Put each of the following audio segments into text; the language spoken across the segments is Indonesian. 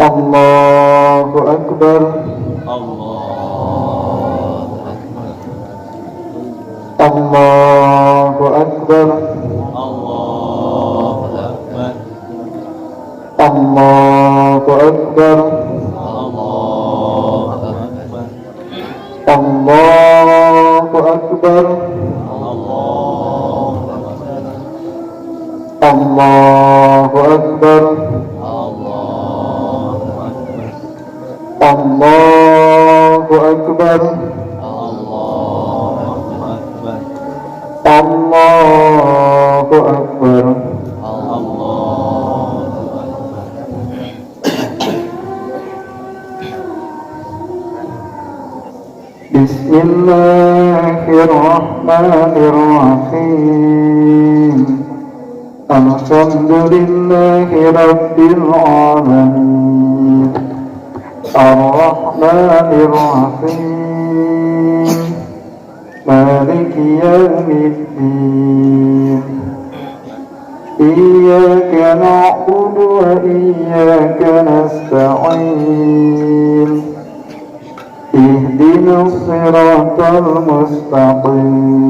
الله أكبر الله أكبر الله أكبر الله أكبر الله أكبر الله أكبر الله أكبر الله أكبر الله أكبر الله أكبر بسم الله الرحمن الرحيم الحمد لله رب العالمين الرحمن الرحيم مالك يوم الدين إياك نعبد وإياك نستعين اهدنا الصراط المستقيم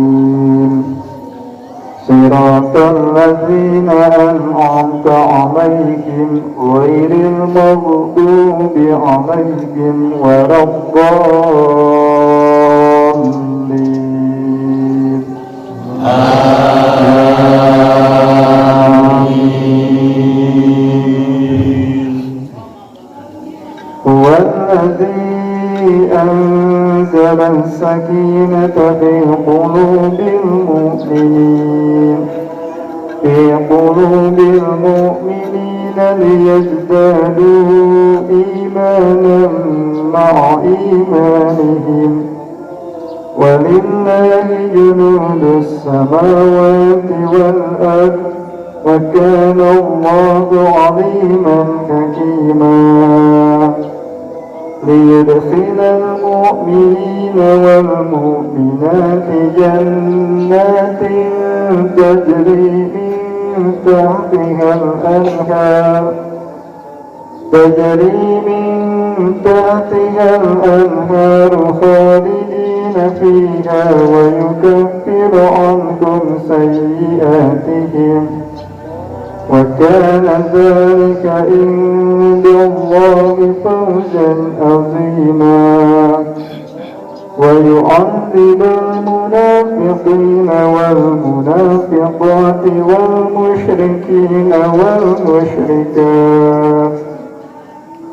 صراط الذين أنعمت عليهم غير المغضوب عليهم ولا الضالين آمين هو الذي أنزل السكينة في قلوب المؤمنين ليزدادوا إيمانا مع إيمانهم ولله جنود السماوات والأرض وكان الله عليما حكيما ليدخل المؤمنين والمؤمنات جنات تجري من تحتها الأنهار خالدين فيها ويكفر عنكم سيئاتهم وكان ذلك عند الله فوزا عظيما ويعذب المنافقين والمنافقات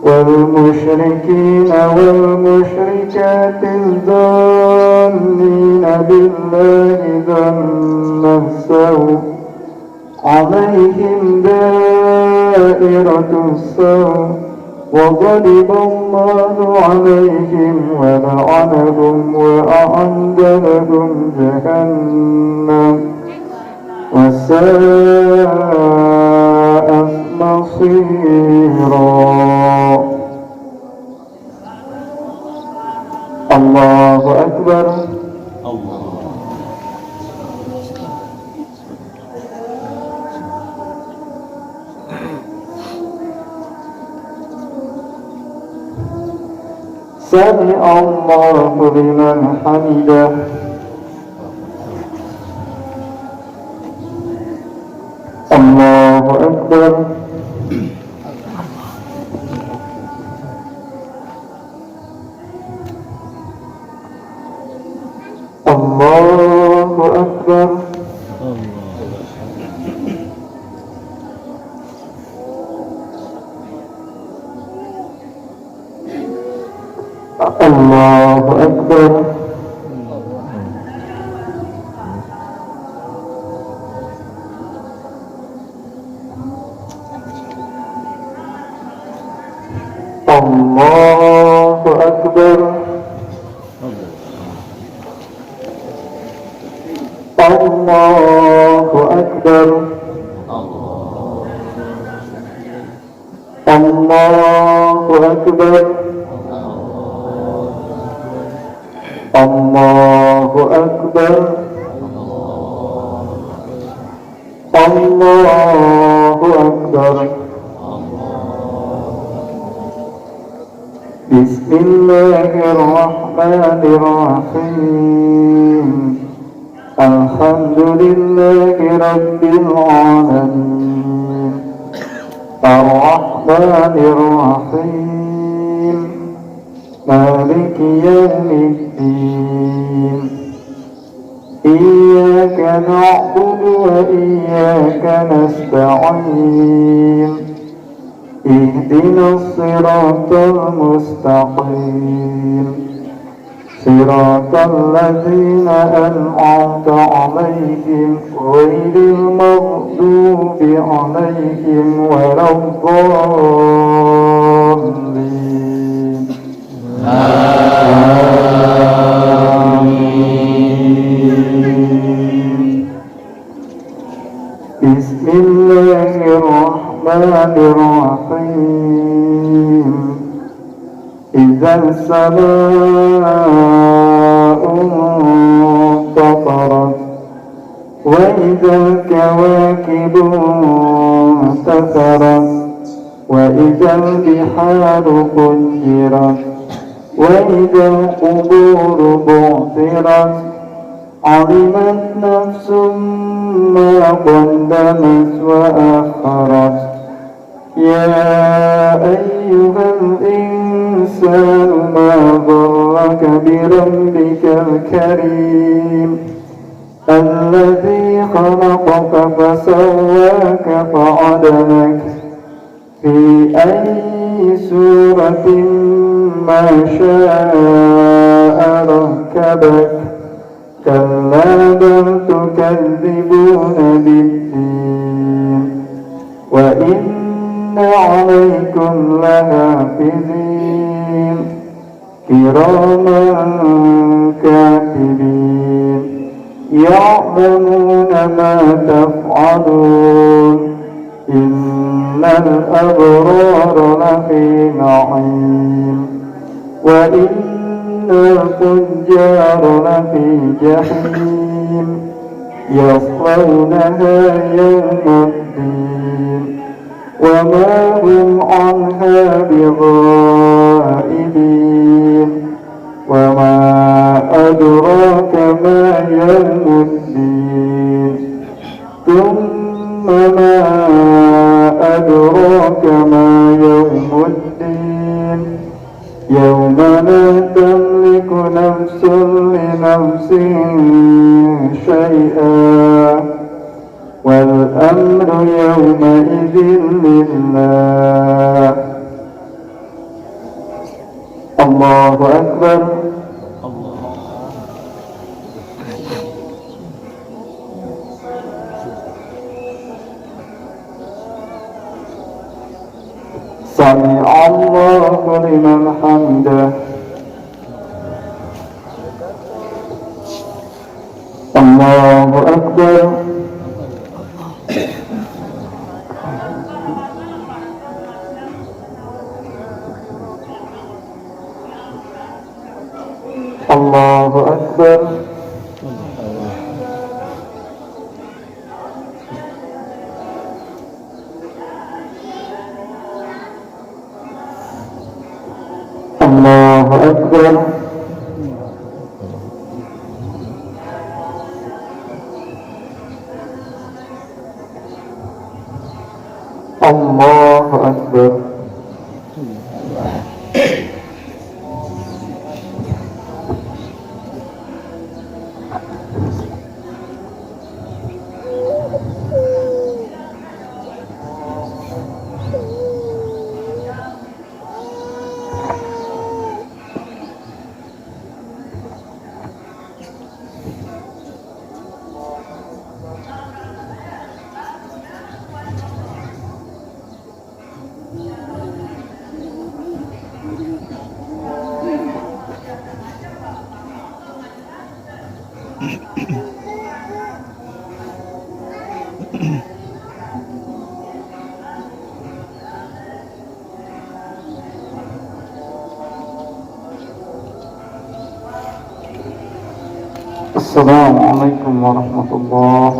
والمشركين والمشركات الظانين بالله ظن السوء عليهم دائرة السوء وغضب الله عليهم ولعنهم وأعد لهم جهنم وساءت مصيرا الله أكبر سمع الله لمن حمده الله أكبر الله أكبر الله أكبر الله أكبر الله أكبر الله أكبر الله أكبر الله أكبر بسم الله الرحمن الرحيم الحمد لله رب العالمين الرحمن الرحيم مالك يوم الدين إياك نعبد وإياك نستعين اهدنا الصراط المستقيم صراط الذين أنعمت عليهم غير المغضوب عليهم ولا الضالين آمين. بسم الله الرحمن الرحيم إذا السماء انفطرت وإذا الكواكب انتثرت وإذا البحار فجرت وإذا القبور بعثرت علمت نفس ما قدمت وأخرت يا أيها الإنسان ما غرك بربك الكريم الذي خلقك فسواك فعدلك في أي سورة ما شاء ركبك كلا بل تكذبون بالدين وإن عليكم لحافظين كراما كاتبين يعلمون ما تفعلون إن الأبرار لفي نعيم وإن الفجار لفي جحيم يصلونها يوم الدين وما هم عنها بغائبين وما أدراك ما يوم الدين ثم ما أدراك ما يوم الدين يوم لا تملك نفس لنفس شيئا والأمر يومئذ لله الله أكبر سمع الله لمن حمده الله أكبر الله أكبر الله أكبر الله أكبر السلام عليكم ورحمة الله.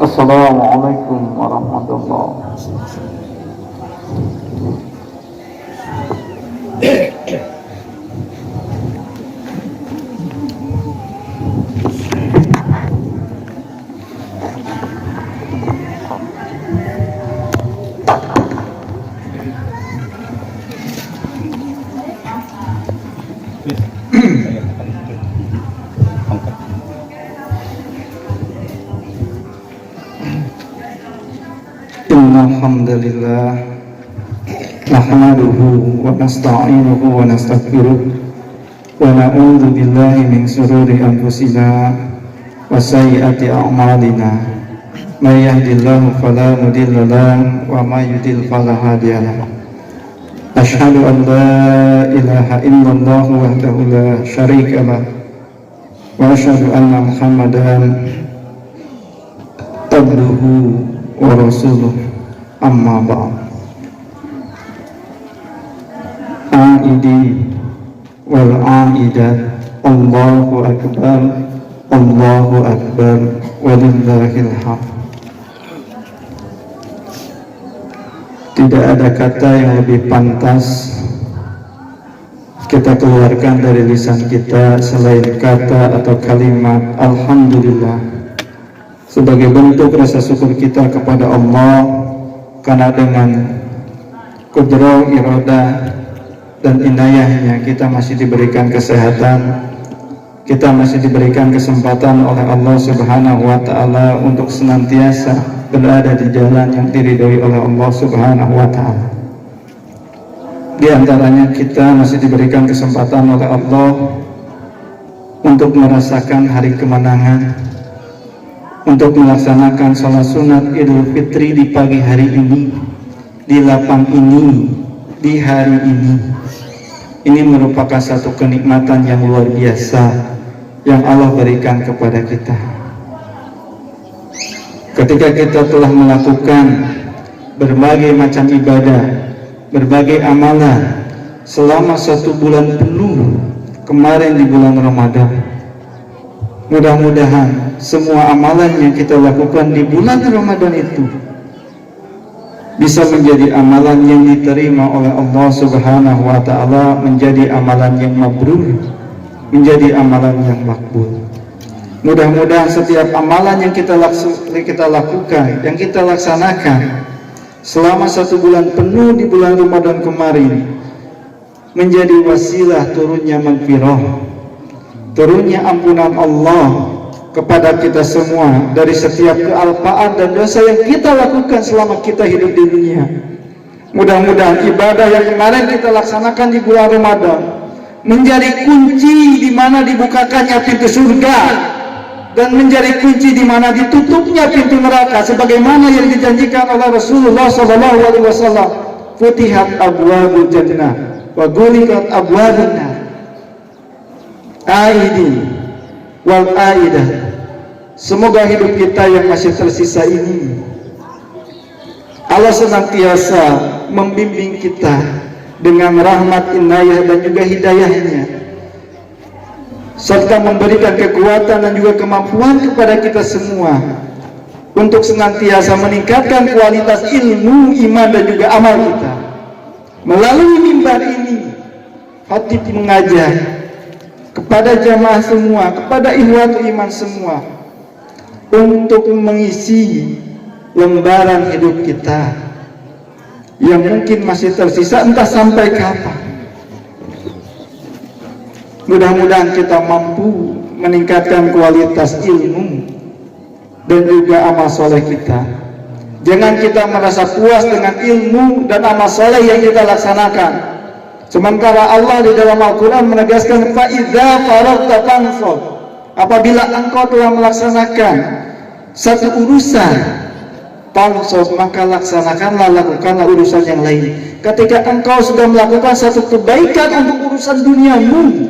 السلام عليكم ورحمة الله. Alhamdulillah nahmaduhu wa nasta'inuhu wa nastaghfiruh wa na'udzu billahi min shururi anfusina wa sayyiati a'malina may yahdihillahu fala mudilla lahu wa may yudlil fala hadiya lahu asyhadu an la ilaha illallah wahdahu la syarika lahu wa asyhadu anna Muhammadan abduhu wa rasuluh amma ba'd. Aidi wal aidat Allahu akbar walillahil hamd. Tidak ada kata yang lebih pantas kita keluarkan dari lisan kita selain kata atau kalimat alhamdulillah, sebagai bentuk rasa syukur kita kepada Allah karena dengan kudrah, iradah dan inayahnya kita masih diberikan kesehatan, kita masih diberikan kesempatan oleh Allah Subhanahu wa ta'ala untuk senantiasa berada di jalan yang diridhoi oleh Allah Subhanahu wa ta'ala. Di antaranya kita masih diberikan kesempatan oleh Allah untuk merasakan hari kemenangan, untuk melaksanakan sholat sunat Idul Fitri di pagi hari ini, di lapang ini, di hari ini. Ini merupakan satu kenikmatan yang luar biasa yang Allah berikan kepada kita. Ketika kita telah melakukan berbagai macam ibadah, berbagai amalan selama 1 bulan penuh kemarin di bulan Ramadan, mudah-mudahan semua amalan yang kita lakukan di bulan Ramadan itu bisa menjadi amalan yang diterima oleh Allah Subhanahu wa ta'ala, menjadi amalan yang mabrur, menjadi amalan yang makbul. Mudah-mudahan setiap amalan yang kita lakukan, yang kita laksanakan selama 1 bulan penuh di bulan Ramadan kemarin menjadi wasilah turunnya maghfirah, turunnya ampunan Allah kepada kita semua dari setiap kealpaan dan dosa yang kita lakukan selama kita hidup di dunia. Mudah-mudahan ibadah yang kemarin kita laksanakan di bulan Ramadan menjadi kunci di mana dibukakannya pintu surga dan menjadi kunci di mana ditutupnya pintu neraka, sebagaimana yang dijanjikan oleh Rasulullah SAW. Futihat abwabul jannah wa ghuliqat abwabun nar. Aidi wal aidah. Semoga hidup kita yang masih tersisa ini Allah senantiasa membimbing kita dengan rahmat, inayah dan juga hidayahnya, serta memberikan kekuatan dan juga kemampuan kepada kita semua untuk senantiasa meningkatkan kualitas ilmu, iman dan juga amal kita. Melalui mimbar ini khatib mengajar kepada jamaah semua, kepada ikhwatul iman semua, untuk mengisi lembaran hidup kita yang mungkin masih tersisa entah sampai kapan. Mudah-mudahan kita mampu meningkatkan kualitas ilmu dan juga amal soleh kita. Jangan kita merasa puas dengan ilmu dan amal soleh yang kita laksanakan, sementara Allah di dalam Al-Quran menegaskan fa idza faragta fansab. Apabila engkau telah melaksanakan satu urusan fansab, maka lakukanlah urusan yang lain. Ketika engkau sudah melakukan satu kebaikan untuk urusan duniamu,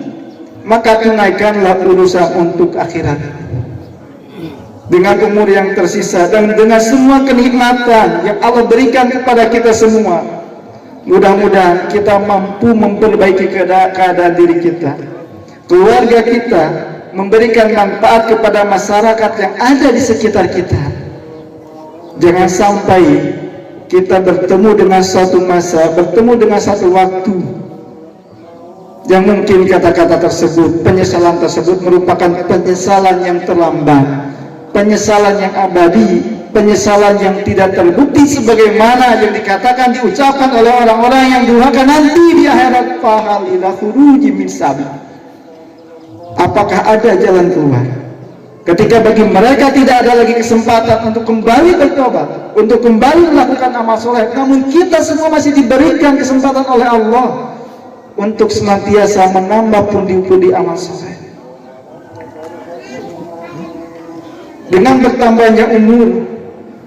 maka tunaikanlah urusan untuk akhirat. Dengan umur yang tersisa dan dengan semua kenikmatan yang Allah berikan kepada kita semua, mudah-mudahan kita mampu memperbaiki keadaan diri kita, keluarga kita, memberikan manfaat kepada masyarakat yang ada di sekitar kita. Jangan sampai kita bertemu dengan suatu masa, bertemu dengan satu waktu yang mungkin kata-kata tersebut, penyesalan tersebut merupakan penyesalan yang terlambat, penyesalan yang abadi, penyesalan yang tidak terbukti sebagaimana yang dikatakan, diucapkan oleh orang-orang yang durhaka nanti di akhirat. Fahal ila khuruji min sabil. Apakah ada jalan keluar ketika bagi mereka tidak ada lagi kesempatan untuk kembali bertobat? untuk kembali melakukan amal soleh. Namun kita semua masih diberikan kesempatan oleh Allah untuk senantiasa menambah pundi-pundi amal soleh. Dengan bertambahnya umur,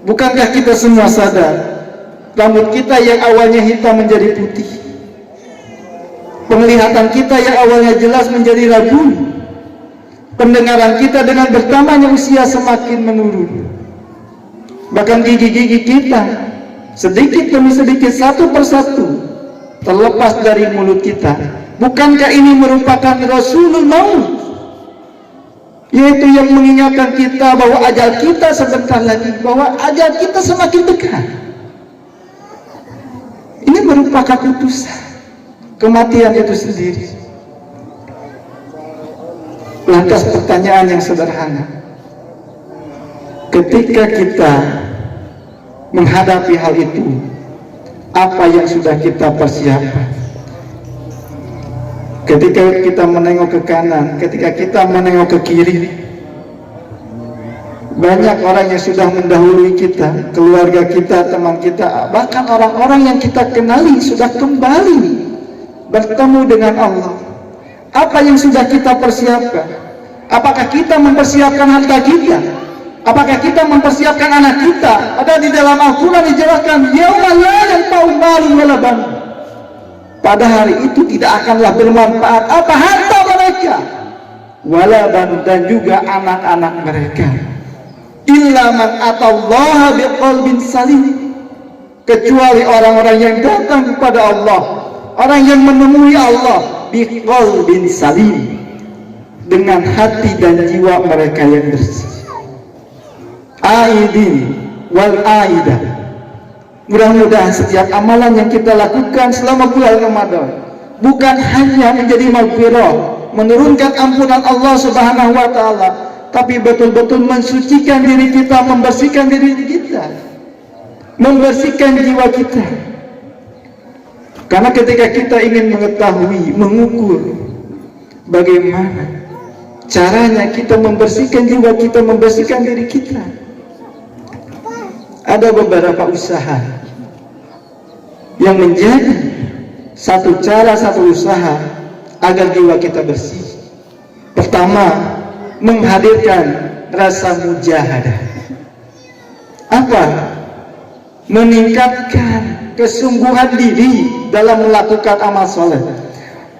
bukankah kita semua sadar rambut kita yang awalnya hitam menjadi putih, penglihatan kita yang awalnya jelas menjadi ragu, pendengaran kita dengan bertambahnya usia semakin menurun, bahkan gigi-gigi kita sedikit demi sedikit satu persatu terlepas dari mulut kita. Bukankah ini merupakan Rasulul Maut, yaitu yang mengingatkan kita bahwa ajal kita sebentar lagi, bahwa ajal kita semakin dekat. Ini merupakan utusan kematian itu sendiri. Lantas pertanyaan yang sederhana, ketika kita menghadapi hal itu, apa yang sudah kita persiapkan? Ketika kita menengok ke kanan, ketika kita menengok ke kiri, banyak orang yang sudah mendahului kita, keluarga kita, teman kita, bahkan orang-orang yang kita kenali sudah kembali bertemu dengan Allah. Apa yang sudah kita persiapkan? Apakah kita mempersiapkan harta kita? Apakah kita mempersiapkan anak kita? Ada di dalam Al-Quran dijelaskan, yauma la yanfa'u malun wala banun. Pada hari itu tidak akanlah bermanfaat apa harta mereka, wala banun, dan juga anak-anak mereka, illa man atallaha biqalbin salim, kecuali orang-orang yang datang kepada Allah, orang yang menemui Allah biqalbin salim, dengan hati dan jiwa mereka yang bersih. Aidin wal aidah. Mudah-mudahan setiap amalan yang kita lakukan selama bulan Ramadan bukan hanya menjadi maghfirah, menurunkan ampunan Allah Subhanahu wa taala, tapi betul-betul mensucikan diri kita, membersihkan diri kita, membersihkan jiwa kita. Karena ketika kita ingin mengetahui, mengukur bagaimana caranya kita membersihkan jiwa kita, membersihkan diri kita, ada beberapa usaha yang menjadi satu cara, satu usaha agar jiwa kita bersih. Pertama, menghadirkan rasa mujahadah. Apa? Meningkatkan kesungguhan diri dalam melakukan amal soleh,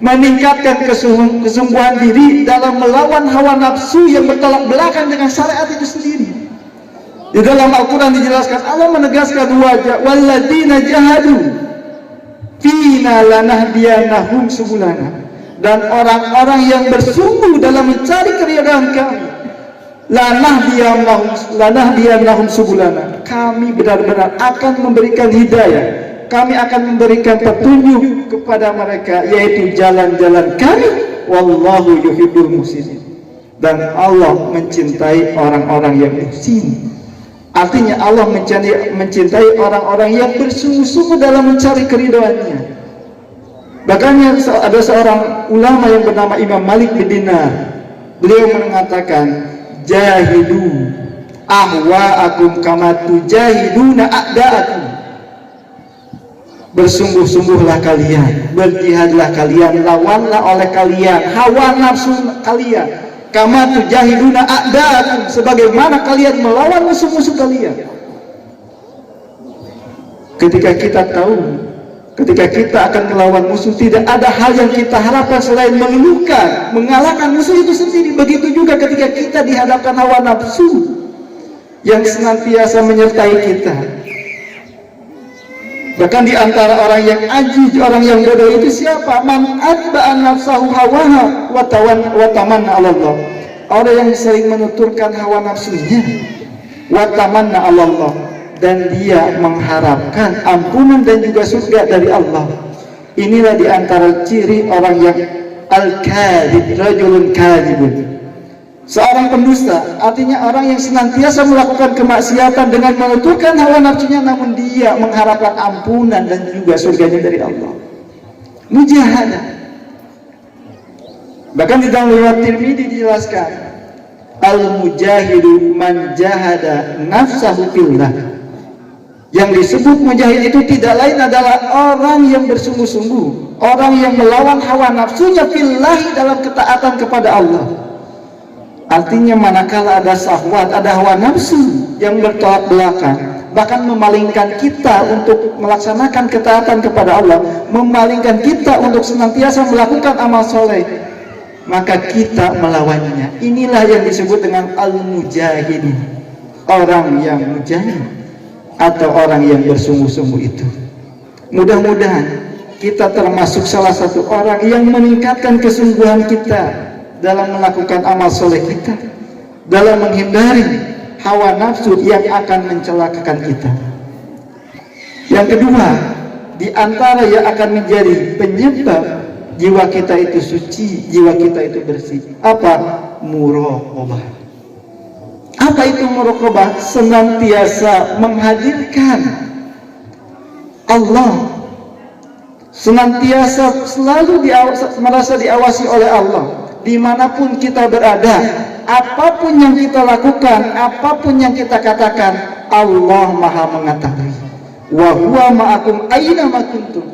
meningkatkan kesungguhan diri dalam melawan hawa nafsu yang bertolak belakang dengan syariat itu sendiri. Di dalam Al-Quran dijelaskan, Allah menegaskan wajah walladzina jahadu fina lanahdiyanahum subulana, dan orang-orang yang bersungguh dalam mencari keridhaan kami, lanahdiyanahum subulana, kami benar-benar akan memberikan hidayah, kami akan memberikan petunjuk kepada mereka, yaitu jalan-jalan kami, wallahu yuhibbul muhsinin, dan Allah mencintai orang-orang yang muhsin. Artinya Allah mencintai orang-orang yang bersungguh-sungguh dalam mencari keridhaannya. Bahkan ada seorang ulama yang bernama Imam Malik bin Dinar, beliau mengatakan, jahidu ahwa'akum kama tujahiduna a'da'akum. Bersungguh-sungguhlah kalian, berjihadlah kalian, lawanlah oleh kalian hawa nafsu kalian, kama tujahiduna a'da'akum, sebagaimana kalian melawan musuh-musuh kalian. Ketika kita tahu, ketika kita akan melawan musuh, tidak ada hal yang kita harapkan selain meluluhkan, mengalahkan musuh itu sendiri. Begitu juga ketika kita dihadapkan hawa nafsu yang senantiasa menyertai kita. Bahkan di antara orang yang ajij, orang yang bodoh itu siapa? Man atba'an nafsahu hawaha wa tamanna 'ala Allah. Orang yang sering menuturkan hawa nafsunya, wa tamanna 'ala Allah, dan dia mengharapkan ampunan dan juga surga dari Allah. Inilah di antara ciri orang yang al-kadhib, rajulun kadhibun, seorang pendusta. Artinya orang yang senantiasa melakukan kemaksiatan dengan menuturkan hawa nafsunya, namun dia mengharapkan ampunan dan juga surganya dari Allah. Mujahadah. Bahkan di dalam riwayat Tirmidzi dijelaskan, al-mujahidu man jahada nafsahu fillah Yang disebut mujahid itu tidak lain adalah orang yang bersungguh-sungguh, orang yang melawan hawa nafsunya fillahi dalam ketaatan kepada Allah. Artinya manakala ada syahwat, ada hawa nafsu yang bertolak belakang, bahkan memalingkan kita untuk melaksanakan ketaatan kepada Allah, memalingkan kita untuk senantiasa melakukan amal soleh, maka kita melawannya. Inilah yang disebut dengan al-mujahidin, orang yang mujahid atau orang yang bersungguh-sungguh itu. Mudah-mudahan kita termasuk salah satu orang yang meningkatkan kesungguhan kita dalam melakukan amal soleh kita, dalam menghindari hawa nafsu yang akan mencelakakan kita. Yang kedua, di antara yang akan menjadi penyebab jiwa kita itu suci, jiwa kita itu bersih, apa? Muraqabah. Apa itu muraqabah? Senantiasa menghadirkan Allah, senantiasa selalu merasa diawasi oleh Allah dimanapun kita berada. Apapun yang kita lakukan, apapun yang kita katakan, Allah maha mengetahui. Wa huwa ma'akum aina ma kuntum.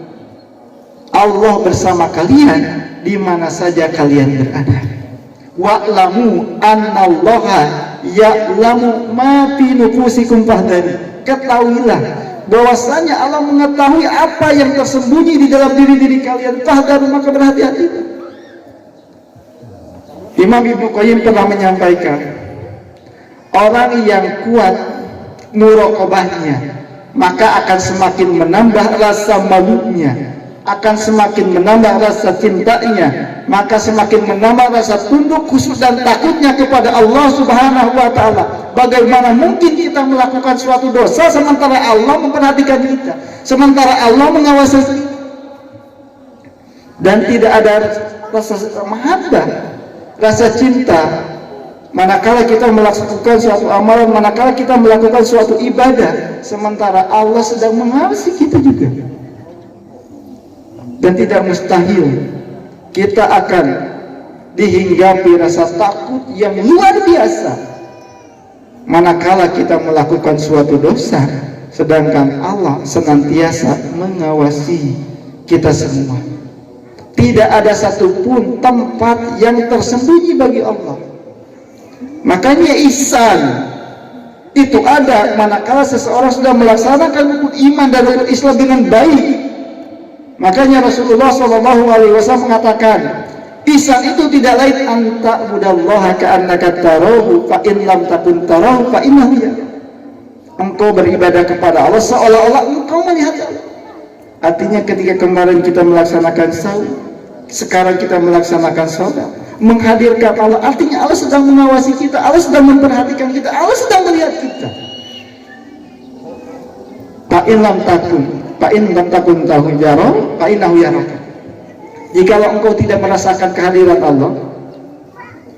Allah bersama kalian di mana saja kalian berada. Wa'lamu annallaha ya'lamu ma fi nufusikum fahdari. Ketahuilah bahwasanya Allah mengetahui apa yang tersembunyi di dalam diri-diri kalian. Fahdari, maka berhati-hati. Imam Ibnu Qayyim pernah menyampaikan, orang yang kuat muraqabahnya, maka akan semakin menambah rasa malunya, akan semakin menambah rasa cintanya, maka semakin menambah rasa tunduk, khusyuk dan takutnya kepada Allah Subhanahu wa taala. Bagaimana mungkin kita melakukan suatu dosa sementara Allah memperhatikan kita, sementara Allah mengawasi kita, dan tidak ada rasa mahabbah, rasa cinta manakala kita melakukan suatu amalan, manakala kita melakukan suatu ibadah sementara Allah sedang mengawasi kita juga. Dan tidak mustahil kita akan dihinggapi rasa takut yang luar biasa manakala kita melakukan suatu dosa sedangkan Allah senantiasa mengawasi kita semua. Tidak ada satupun tempat yang tersembunyi bagi Allah. Makanya ihsan itu ada manakala seseorang sudah melaksanakan rukun iman dan rukun Islam dengan baik. Makanya Rasulullah SAW mengatakan, ihsan itu tidak lain anta budallaha ka'annaka tarahu fa in lam takun tarahu fa innahu ya. Engkau beribadah kepada Allah seolah-olah engkau melihat Allah. Artinya ketika kemarin kita melaksanakan saum, sekarang kita melaksanakan salat, menghadirkan Allah, artinya Allah sedang mengawasi kita, Allah sedang memperhatikan kita, Allah sedang melihat kita. Fa in lam takun tahu yaro, fa innahu yaraka. Jikalau engkau tidak merasakan kehadiran Allah,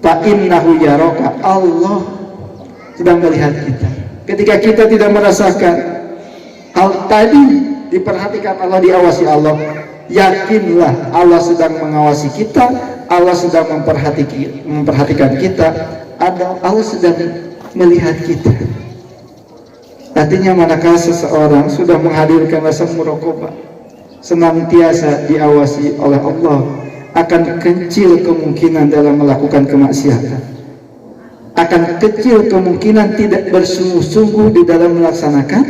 fa innahu yaraka, Allah sedang melihat kita. Ketika kita tidak merasakan hal tadi, diperhatikan Allah, diawasi Allah, yakinlah Allah sedang mengawasi kita, Allah sedang memperhatikan kita, Allah sedang melihat kita. Artinya manakala seseorang sudah menghadirkan rasa muraqabah, senantiasa diawasi oleh Allah, akan kecil kemungkinan dalam melakukan kemaksiatan, akan kecil kemungkinan tidak bersungguh-sungguh di dalam melaksanakan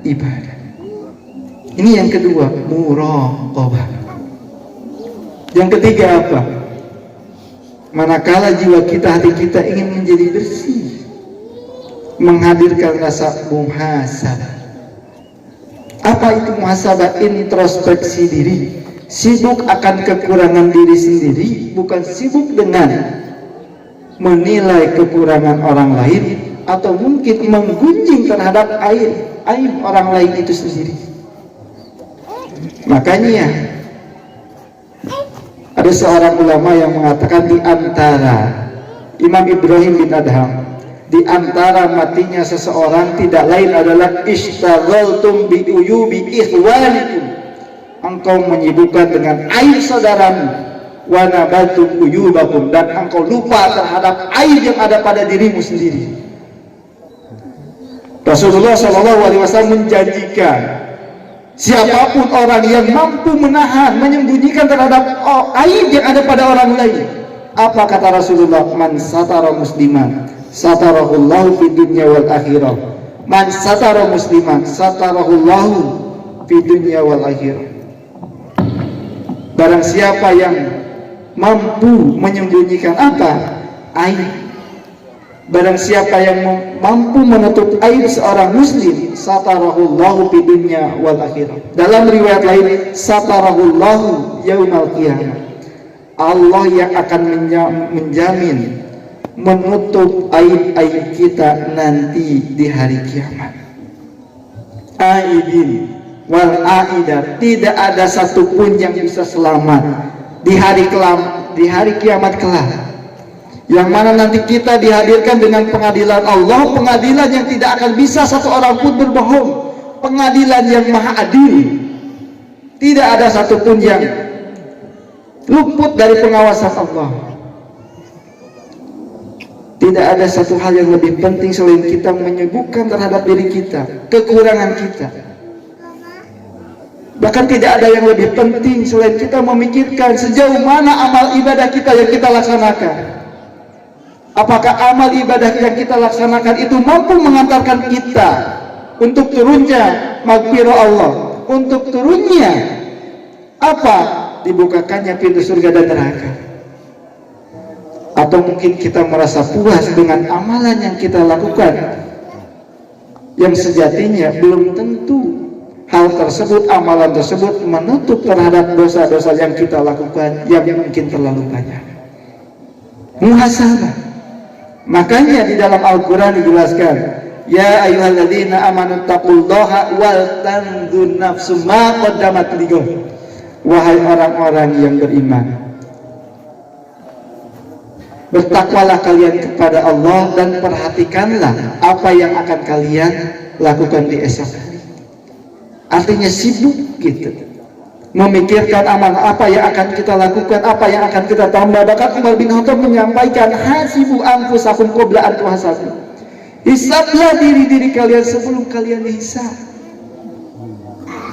ibadah. Ini yang kedua, muraqabah. Yang ketiga apa? Manakala jiwa kita, hati kita ingin menjadi bersih, menghadirkan rasa muhasabah. Apa itu muhasabah? Introspeksi diri, sibuk akan kekurangan diri sendiri, bukan sibuk dengan menilai kekurangan orang lain atau mungkin menggunjing terhadap aib orang lain itu sendiri. Makanya ada seorang ulama yang mengatakan, di antara Imam Ibrahim bin Adham, di antara matinya seseorang tidak lain adalah ishtaghaltum bi uyubi ikhwanikum, engkau menyibukkan dengan aib saudaramu, wa nabaltum uyubakum, dan engkau lupa terhadap aib yang ada pada dirimu sendiri. Rasulullah SAW menjanjikan siapapun orang yang mampu menahan, menyembunyikan terhadap aib yang ada pada orang lain. Apa kata Rasulullah? Man satara musliman satarahullahu fid dunya wal akhirah. Man satara musliman satarahullahu fid dunya wal akhirah. Barang siapa yang mampu menyembunyikan apa? Aib. Barang siapa yang mampu menutup aib seorang muslim, satarahullahu fid dunya wal akhirah. Dalam riwayat lain, satarahullahu yaumal qiyamah. Allah yang akan menjamin menutup aib-aib kita nanti di hari kiamat. Aibin wal aidah, tidak ada satupun yang bisa selamat di hari kiamat kelak, yang mana nanti kita dihadirkan dengan pengadilan Allah, pengadilan yang tidak akan bisa satu orang pun berbohong, pengadilan yang maha adil. Tidak ada satupun yang luput dari pengawasan Allah. Tidak ada satu hal yang lebih penting selain kita menyibukkan terhadap diri kita, kekurangan kita. Bahkan tidak ada yang lebih penting selain kita memikirkan sejauh mana amal ibadah kita yang kita laksanakan. Apakah amal ibadah yang kita laksanakan itu mampu mengantarkan kita untuk turunnya maghfirah Allah, untuk turunnya apa? Dibukakannya pintu surga dan neraka. Atau mungkin kita merasa puas dengan amalan yang kita lakukan, yang sejatinya belum tentu hal tersebut, amalan tersebut menutup terhadap dosa-dosa yang kita lakukan yang mungkin terlalu banyak. Muhasabah. Makanya di dalam Al-Quran dijelaskan, ya ayyuhalladzina amanu taqullaha wal tanzur nafsum ma qaddamat lighad. Wahai orang-orang yang beriman, bertakwalah kalian kepada Allah dan perhatikanlah apa yang akan kalian lakukan di esok hari. Artinya sibuk gitu, memikirkan amal apa yang akan kita lakukan, apa yang akan kita tambah. Bahkan Umar bin Khattab menyampaikan, hasibu anfusakum qabla an tuhasabu. Hisablah diri-diri kalian sebelum kalian dihisab.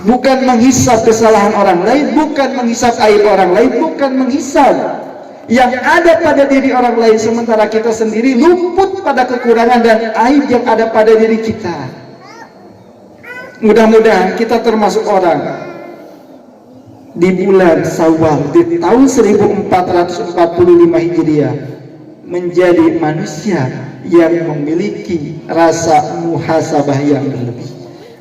Bukan menghisab kesalahan orang lain, bukan menghisab aib orang lain, bukan menghisab yang ada pada diri orang lain, sementara kita sendiri luput pada kekurangan dan aib yang ada pada diri kita. Mudah-mudahan kita termasuk orang di bulan Syawal di tahun 1445 Hijriah menjadi manusia yang memiliki rasa muhasabah yang berlebih.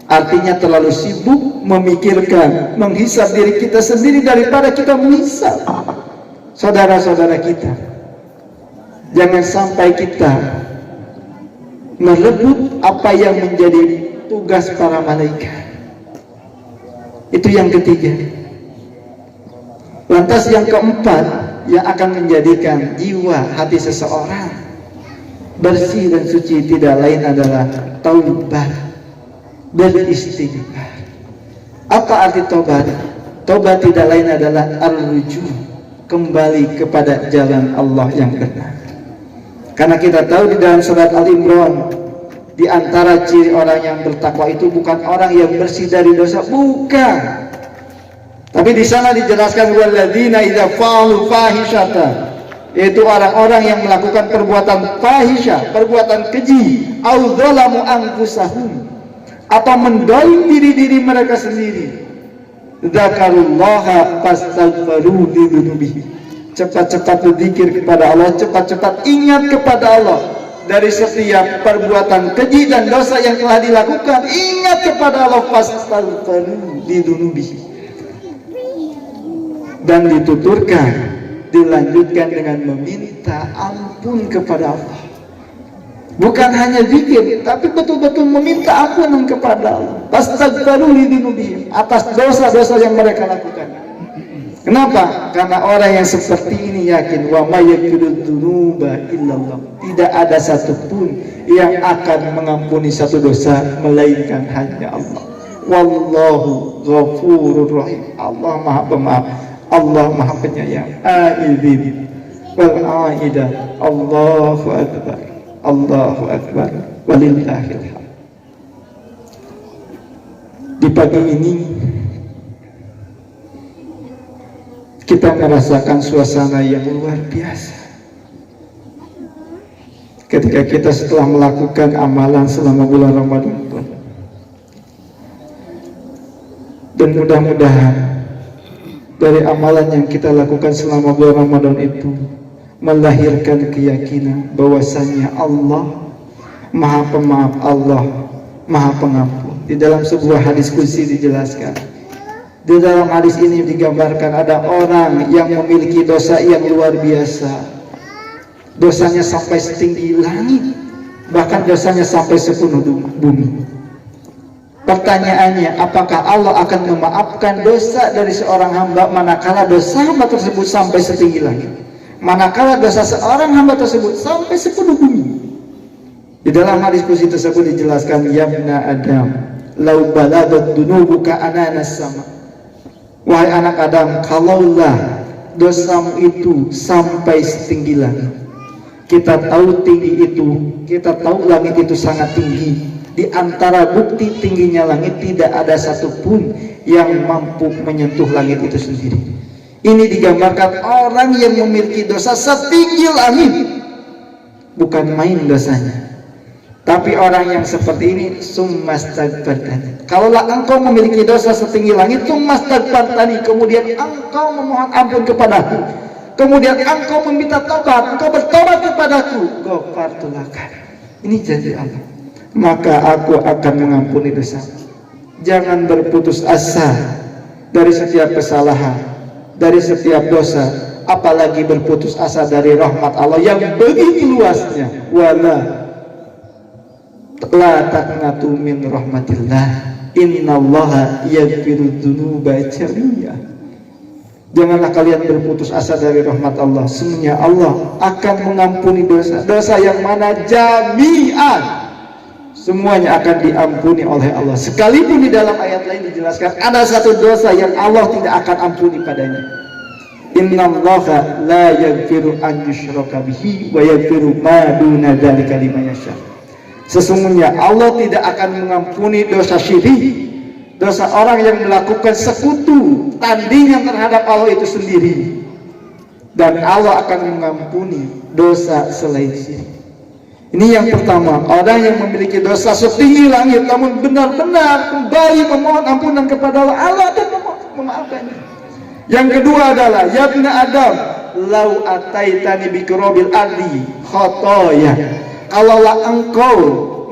Artinya terlalu sibuk memikirkan, menghisab diri kita sendiri daripada kita menghisab saudara-saudara kita. Jangan sampai kita merebut apa yang menjadi tugas para malaikat. Itu yang ketiga. Lantas yang keempat, yang akan menjadikan jiwa hati seseorang bersih dan suci tidak lain adalah taubat, beristighfar. Apa arti tobat? Tobat tidak lain adalah ar-ruju, kembali kepada jalan Allah yang benar. Karena kita tahu di dalam surat Al-Imran, di antara ciri orang yang bertakwa itu bukan orang yang bersih dari dosa, bukan. Tapi di sana dijelaskan walladzina idza fa'alu fahishatan, yaitu orang-orang yang melakukan perbuatan fahisyah, perbuatan keji, au dzalamu anfusahum, atau mendolim diri-diri mereka sendiri, dzakarullaha fastaghfiru lidzunubihim, cepat-cepat berzikir kepada Allah, cepat-cepat ingat kepada Allah dari setiap perbuatan keji dan dosa yang telah dilakukan. Ingat kepada Allah, fastaghfiru lidzunubihim, dan dituturkan, dilanjutkan dengan meminta ampun kepada Allah. Bukan hanya zikir, tapi betul-betul meminta ampunan kepada Allah. Fastaghfiru lidzunubihim, atas dosa-dosa yang mereka lakukan. Kenapa? Karena orang yang seperti ini yakin wa may yaghfiru dzunuba illallah, tidak ada satupun yang akan mengampuni satu dosa melainkan hanya Allah. Wallahu ghafurur rahim, Allah Maha Pemaaf, Allah Maha Penyayang. Aidin wal aidah, Allahu akbar, Allahu akbar, walillahil hamd. Di pagi ini kita merasakan suasana yang luar biasa ketika kita setelah melakukan amalan selama bulan Ramadan pun. Dan mudah-mudahan dari amalan yang kita lakukan selama bulan Ramadan itu melahirkan keyakinan bahwasanya Allah Maha Pemaaf, Allah Maha Pengampun. Di dalam sebuah hadis qudsi dijelaskan, di dalam hadis ini digambarkan ada orang yang memiliki dosa yang luar biasa. Dosanya sampai setinggi langit, bahkan dosanya sampai sepenuh bumi. Pertanyaannya, apakah Allah akan memaafkan dosa dari seorang hamba manakala dosa hamba tersebut sampai setinggi langit, manakala dosa seorang hamba tersebut sampai sepenuh bumi? Di dalam hadis qudsi tersebut dijelaskan, ya ibna Adam, lau balagat dunubuka ananas sama. Wahai anak Adam, kalaulah dosamu itu sampai setinggi langit. Kita tahu tinggi itu, kita tahu langit itu sangat tinggi. Di antara bukti tingginya langit tidak ada satupun yang mampu menyentuh langit itu sendiri. Ini digambarkan orang yang memiliki dosa setinggi langit, bukan main dosanya. Tapi orang yang seperti ini, summastagfartani. Kalaulah engkau memiliki dosa setinggi langit, summastagfartani, kemudian engkau memohon ampun kepadaku, kemudian engkau meminta taubat, engkau bertobat kepadaku, ghafartulaka. Ini janji Allah. Maka aku akan mengampuni dosa. Jangan berputus asa dari setiap kesalahan, dari setiap dosa, apalagi berputus asa dari rahmat Allah yang begitu luasnya. Wala la taqnatu min rahmatillah, innallaha yaghfiru dzunuba jami'a. Janganlah kalian berputus asa dari rahmat Allah. Sesungguhnya Allah akan mengampuni dosa yang mana jami'an, semuanya akan diampuni oleh Allah. Sekalipun di dalam ayat lain dijelaskan ada satu dosa yang Allah tidak akan ampuni padanya. Innallaha la yaghfiru an yushraka bihi wa yaghfiru ma duna dzalika liman yasha. Sesungguhnya Allah tidak akan mengampuni dosa syirik, dosa orang yang melakukan sekutu, tandingan terhadap Allah itu sendiri. Dan Allah akan mengampuni dosa selain syirik. Ini yang pertama, orang yang memiliki dosa setinggi langit namun benar-benar kembali memohon ampunan kepada Allah dan memaafkannya. Yang kedua adalah, ya ibna Adam, lau ataitani bikrobil ardi khotoya. Kalaulah engkau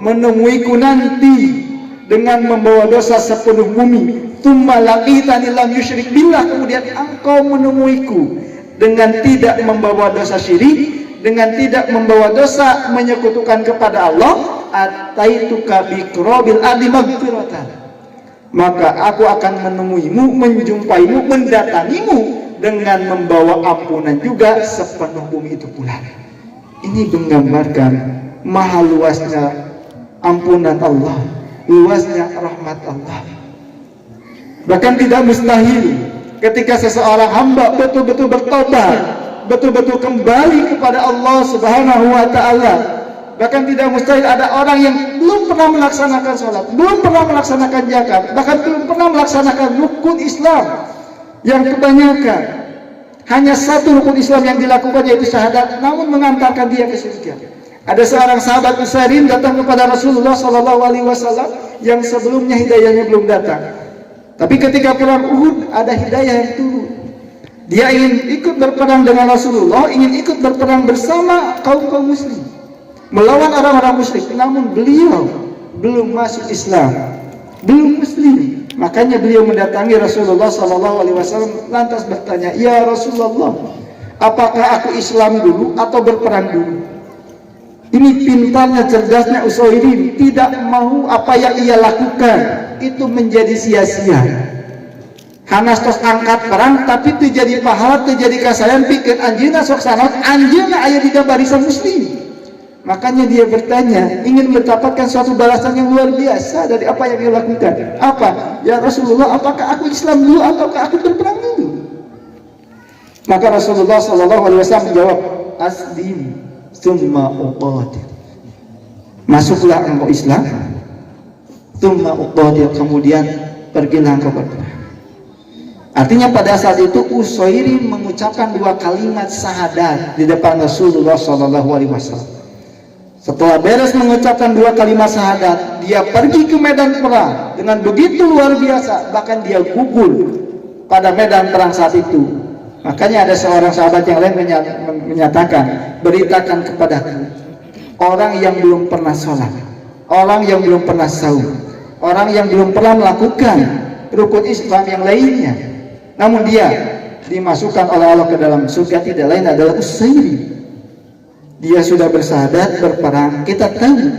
menemuiku nanti dengan membawa dosa sepenuh bumi, tsumma laqitani lam yusyrik billah, kemudian engkau menemuiku dengan tidak membawa dosa syirik, dengan tidak membawa dosa menyekutukan kepada Allah, ataituka biqrobil ardi maghfiratan, maka aku akan menemuimu, menjumpaimu, mendatangimu dengan membawa ampunan juga sepenuh bumi itu pula. Ini menggambarkan maha luasnya ampunan Allah, luasnya rahmat Allah. Bahkan tidak mustahil ketika seseorang hamba betul-betul bertobat, betul-betul kembali kepada Allah Subhanahu wa ta'ala. Bahkan tidak mustahil ada orang yang belum pernah melaksanakan sholat, belum pernah melaksanakan zakat, bahkan belum pernah melaksanakan rukun Islam yang kebanyakan hanya satu rukun Islam yang dilakukan, yaitu syahadat, namun mengantarkan dia ke surga. Ada seorang sahabat Usairin datang kepada Rasulullah SAW yang sebelumnya hidayahnya belum datang. Tapi ketika perang Uhud ada hidayah yang turun. Dia ingin ikut berperang dengan Rasulullah, ingin ikut berperang bersama kaum muslim, melawan orang-orang musyrik. Namun beliau belum masuk Islam, belum muslim. Makanya beliau mendatangi Rasulullah SAW lantas bertanya, ya Rasulullah, apakah aku Islam dulu atau berperang dulu? Ini pintarnya, cerdasnya Usairin, tidak mau apa yang ia lakukan itu menjadi sia-sia. Hanas tos angkat perang, tapi terjadi pahala, terjadi kasayan, pikir anjina sok sanot, anjina ayah di barisan muslim. Makanya dia bertanya, ingin mendapatkan suatu balasan yang luar biasa dari apa yang dia lakukan. Apa? Ya Rasulullah, apakah aku Islam dulu ataukah aku berperang dulu? Maka Rasulullah SAW menjawab, aslim tsumma uqatil. Masuklah engkau Islam, tsumma uqatil, kemudian pergilah engkau berperang. Artinya pada saat itu Usairim mengucapkan 2 kalimat syahadat di depan Rasulullah SAW. Setelah beres mengucapkan 2 kalimat syahadat, dia pergi ke medan perang dengan begitu luar biasa, bahkan dia gugur pada medan perang saat itu. Makanya ada seorang sahabat yang lain menyatakan, beritakan kepadaku orang yang belum pernah sholat, orang yang belum pernah saum, orang yang belum pernah melakukan rukun Islam yang lainnya, namun dia dimasukkan oleh Allah ke dalam surga, tidak lain adalah Usairim. Dia sudah bersyahadat berperang. Kita tahu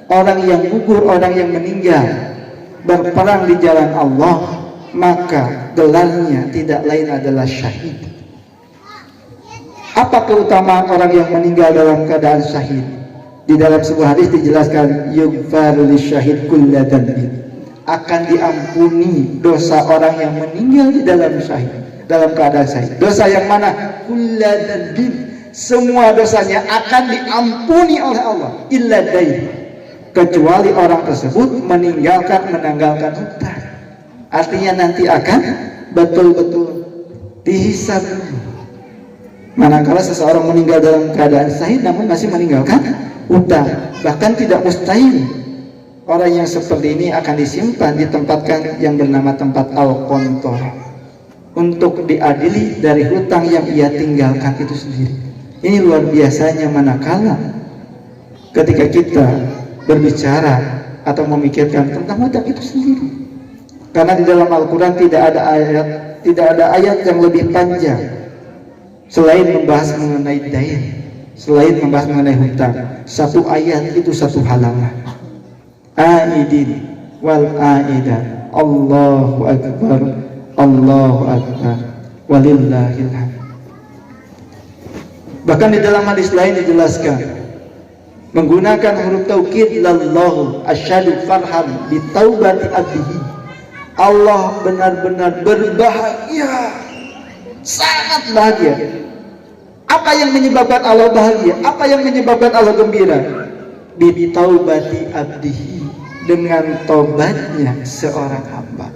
orang yang gugur, orang yang meninggal berperang di jalan Allah, maka gelarnya tidak lain adalah syahid. Apa keutamaan orang yang meninggal dalam keadaan syahid? Di dalam sebuah hadis dijelaskan, yughfaru lisyahid kulla dhanbin, akan diampuni dosa orang yang meninggal di dalam syahid, dalam keadaan syahid. Dosa yang mana? Kulla dhanbin, semua dosanya akan diampuni oleh Allah, illa dain, kecuali orang tersebut menanggalkan hutang. Artinya nanti akan betul-betul dihisab. Manakala seseorang meninggal dalam keadaan syahid namun masih meninggalkan hutang, bahkan tidak mustahil orang yang seperti ini akan disimpan, ditempatkan yang bernama tempat al-qantor untuk diadili dari hutang yang ia tinggalkan itu sendiri. Ini luar biasanya manakala ketika kita berbicara atau memikirkan tentang hutang itu sendiri. Karena di dalam Al-Quran tidak ada ayat yang lebih panjang selain membahas mengenai dain, selain membahas mengenai hutang. Satu ayat itu 1 halaman. Aidin wal aidan, Allahu akbar, Allahu akbar, walillahil hamd. Bahkan di dalam hadis lain dijelaskan menggunakan huruf taukid, lallahu asyhadu farhan bi taubati abdihi. Allah benar-benar berbahagia, sangat bahagia. Apa yang menyebabkan Allah bahagia? Apa yang menyebabkan Allah gembira? Bi taubati abdihi, dengan taubatnya seorang hamba.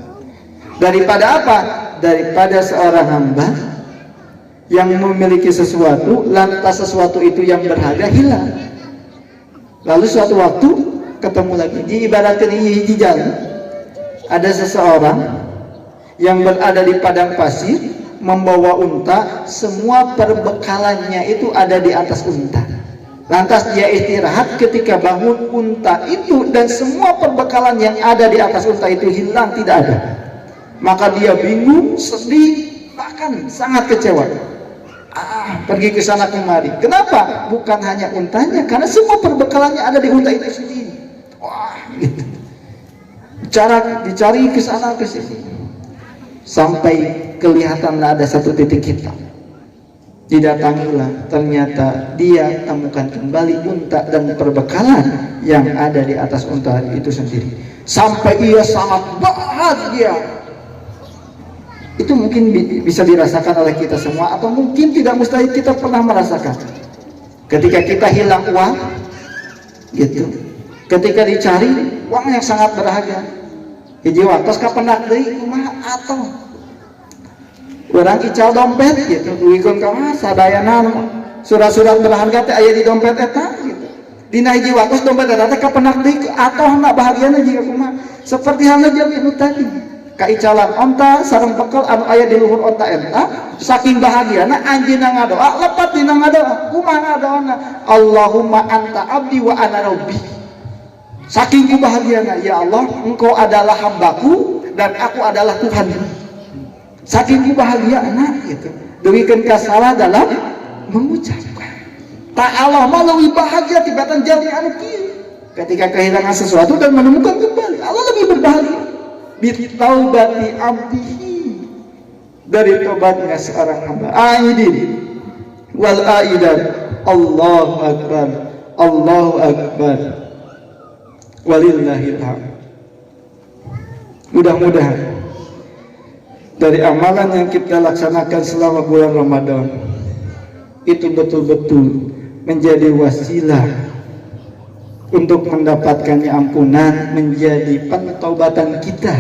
Daripada apa? Daripada seorang hamba yang memiliki sesuatu, lantas sesuatu itu yang berharga hilang, lalu suatu waktu ketemu lagi. Diibaratkan ini hiji jalan, ada seseorang yang berada di padang pasir membawa unta, semua perbekalannya itu ada di atas unta. Lantas dia istirahat, ketika bangun unta itu dan semua perbekalan yang ada di atas unta itu hilang, tidak ada. Maka dia bingung, sedih, bahkan sangat kecewa. Pergi ke sana kemari. Kenapa? Bukan hanya untanya, karena semua perbekalannya ada di unta itu sendiri. Wah, gitu. Dicari ke sana ke sini, sampai kelihatanlah ada satu titik hitam. Didatangilah, ternyata dia temukan kembali unta dan perbekalan yang ada di atas unta itu sendiri. Sampai ia sangat bahagia. Itu mungkin bisa dirasakan oleh kita semua, atau mungkin tidak mustahil kita pernah merasakan. Ketika kita hilang uang, gitu. Ketika dicari uang yang sangat berharga, hiji waktos kapenak deui kumaha atuh. Urang ical dompet gitu, duikeun ka mah sadayana surat-surat berharga teh aya di dompet eta gitu. Dina hiji waktos dompet eta teh kapenak deui atohna bahagiana jiga kumaha. Seperti halnya jalmi nu tadi. Kaicalan onta sareng bekel anu aya di luhur onta eta, saking bahagiana anjeunna ngadoa lepat dina ngadoa. Kumaha ngadoana? Allahumma anta abdi wa ana rabbi. Saking bahagiana, ya Allah, engkau adalah hambaku dan aku adalah Tuhanmu. Saking bahagiana gitu. Deuikeun ka salah dalam mengucapkan. Ta Allah mah leuwih bahagia tibatan jalmi anu kieu. Ketika kehilangan sesuatu dan menemukan kembali, Allah lebih berbahagia. Bitaubati abdihi, dari tobatnya seorang hamba. Aidin wal aidan, Allahu akbar, Allahu akbar, walillahil hamd. Mudah-mudahan dari amalan yang kita laksanakan selama bulan Ramadan itu betul-betul menjadi wasilah untuk mendapatkannya ampunan, menjadi pentaubatan kita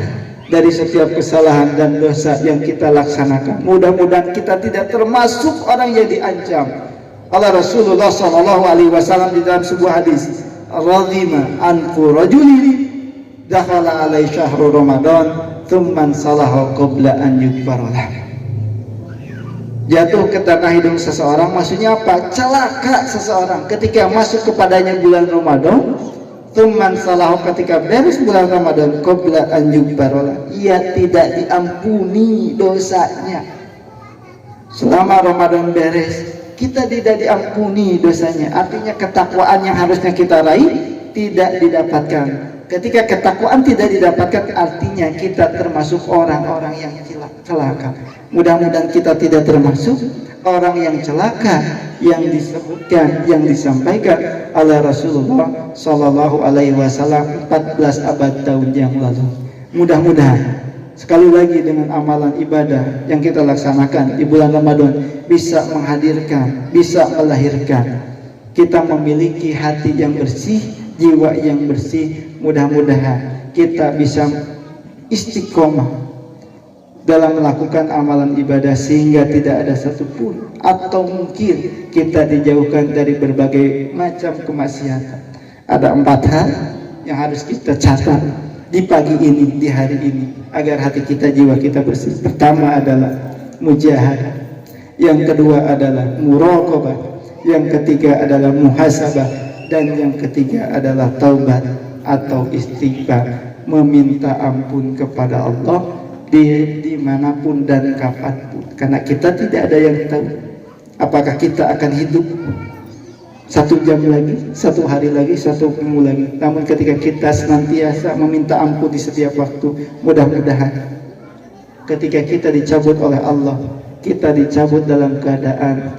dari setiap kesalahan dan dosa yang kita laksanakan. Mudah-mudahan kita tidak termasuk orang yang diancam. Allah Rasulullah SAW di dalam sebuah hadis, "Radhima anfu rajulin dakhala alai syahrul Ramadan thumman salahu qabla an yukfaralah." Jatuh ke tanah hidung seseorang, maksudnya apa? Celaka seseorang ketika masuk kepadanya bulan Ramadan. Thumman salahu, ketika beres bulan Ramadan, qabla an yukfaralah, ia tidak diampuni dosanya. Selama Ramadan beres, kita tidak diampuni dosanya. Artinya ketakwaan yang harusnya kita raih tidak didapatkan. Ketika ketakwaan tidak didapatkan, artinya kita termasuk orang-orang yang celaka. Mudah-mudahan kita tidak termasuk orang yang celaka yang disebutkan, yang disampaikan oleh Rasulullah Sallallahu Alaihi Wasallam 14 abad tahun yang lalu. Mudah-mudahan sekali lagi dengan amalan ibadah yang kita laksanakan di bulan Ramadan bisa menghadirkan, bisa melahirkan kita memiliki hati yang bersih, jiwa yang bersih. Mudah-mudahan kita bisa istiqomah dalam melakukan amalan ibadah sehingga tidak ada satupun atau mungkin kita dijauhkan dari berbagai macam kemaksiatan. Ada 4 hal yang harus kita catat di pagi ini, di hari ini, agar hati kita, jiwa kita bersih. Pertama adalah mujahadah, yang kedua adalah muraqabah, yang ketiga adalah muhasabah, dan yang ketiga adalah taubat atau istighfar, meminta ampun kepada Allah dimanapun dan kapanpun, karena kita tidak ada yang tahu apakah kita akan hidup 1 jam lagi, 1 hari lagi, 1 minggu lagi. Namun ketika kita senantiasa meminta ampun di setiap waktu, mudah-mudahan ketika kita dicabut oleh Allah, kita dicabut dalam keadaan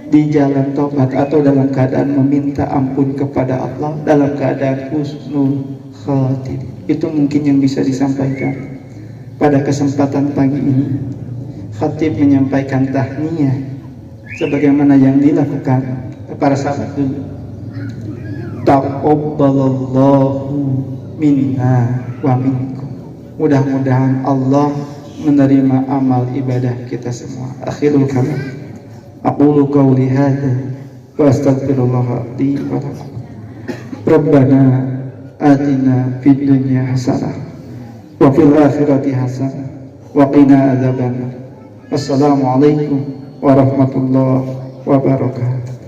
di jalan taubat atau dalam keadaan meminta ampun kepada Allah, dalam keadaan husnul khatimah. Itu mungkin yang bisa disampaikan pada kesempatan pagi ini. Khatib menyampaikan tahniyah sebagaimana yang dilakukan para sahabat dulu. Taqabbalallahu minna wa minkum. Mudah-mudahan Allah menerima amal ibadah kita semua. Akhirul kalam, aqulu qawli hadza wa astaghfirullah li wa lakum. Rabbana atina fid dunya hasanah wa fil akhirati hasanah wa qina adzabannar. Wassalamualaikum warahmatullahi wabarakatuh.